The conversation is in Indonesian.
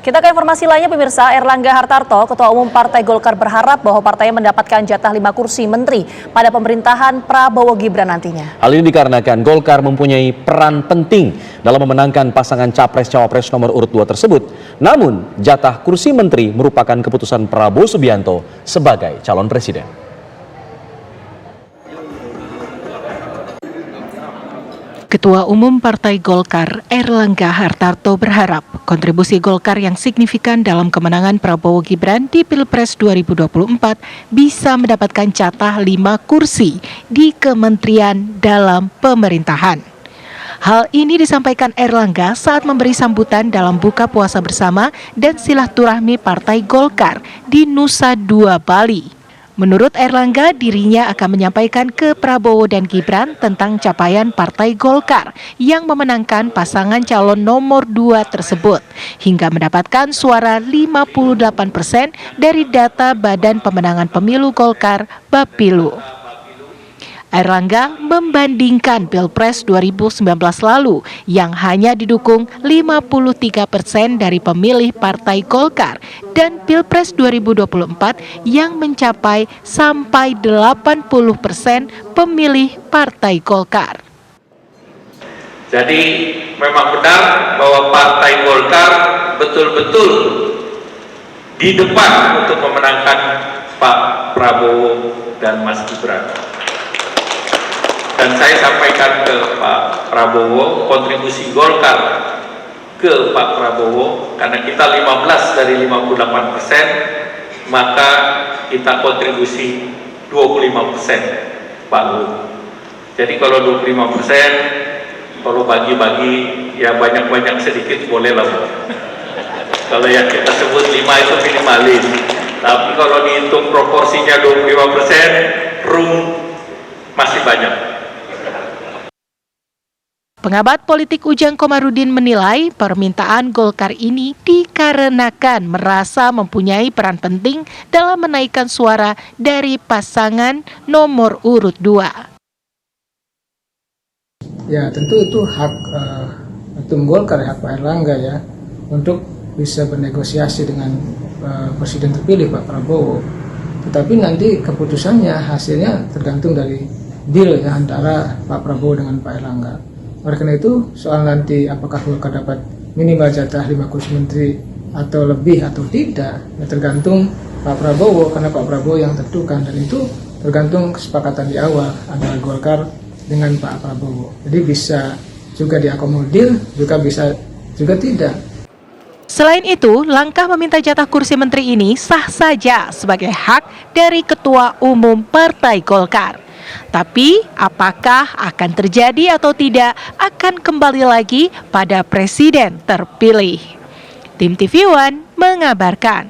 Kita ke informasi lainnya pemirsa, Erlangga Hartarto, Ketua Umum Partai Golkar berharap bahwa partainya mendapatkan jatah 5 kursi menteri pada pemerintahan Prabowo Gibran nantinya. Hal ini dikarenakan Golkar mempunyai peran penting dalam memenangkan pasangan Capres-Cawapres nomor urut 2 tersebut. Namun, jatah kursi menteri merupakan keputusan Prabowo Subianto sebagai calon presiden. Ketua Umum Partai Golkar Erlangga Hartarto berharap kontribusi Golkar yang signifikan dalam kemenangan Prabowo Gibran di Pilpres 2024 bisa mendapatkan jatah 5 kursi di kementerian dalam pemerintahan. Hal ini disampaikan Erlangga saat memberi sambutan dalam buka puasa bersama dan silaturahmi Partai Golkar di Nusa Dua, Bali. Menurut Erlangga, dirinya akan menyampaikan ke Prabowo dan Gibran tentang capaian Partai Golkar yang memenangkan pasangan calon nomor 2 tersebut hingga mendapatkan suara 58% dari data Badan Pemenangan Pemilu Golkar Bapilu. Erlangga membandingkan Pilpres 2019 lalu yang hanya didukung 53% dari pemilih Partai Golkar dan Pilpres 2024 yang mencapai sampai 80% pemilih Partai Golkar. Jadi memang benar bahwa Partai Golkar betul-betul di depan untuk memenangkan Pak Prabowo dan Mas Gibran. Dan saya sampaikan ke Pak Prabowo, kontribusi Golkar ke Pak Prabowo, karena kita 15 dari 58%, maka kita kontribusi 25%, Pak Lu. Jadi kalau 25%, kalau bagi-bagi, ya banyak-banyak sedikit boleh lah. Kalau yang kita sebut 5 itu minimalis. Tapi kalau dihitung proporsinya 25%, masih banyak. Pengamat politik Ujang Komarudin menilai permintaan Golkar ini dikarenakan merasa mempunyai peran penting dalam menaikkan suara dari pasangan nomor urut 2. Ya tentu itu hak Ketum Golkar, hak Pak Erlangga ya, untuk bisa bernegosiasi dengan Presiden terpilih Pak Prabowo. Tetapi nanti keputusannya, hasilnya tergantung dari deal ya antara Pak Prabowo dengan Pak Erlangga. Oleh karena itu, soal nanti apakah Golkar dapat minimal jatah 5 kursi menteri atau lebih atau tidak, ya tergantung Pak Prabowo, karena Pak Prabowo yang tentukan, dan itu tergantung kesepakatan di awal antara Golkar dengan Pak Prabowo. Jadi bisa juga diakomodir, juga bisa juga tidak. Selain itu, langkah meminta jatah kursi menteri ini sah saja sebagai hak dari Ketua Umum Partai Golkar. Tapi apakah akan terjadi atau tidak akan kembali lagi pada presiden terpilih. Tim TV One mengabarkan.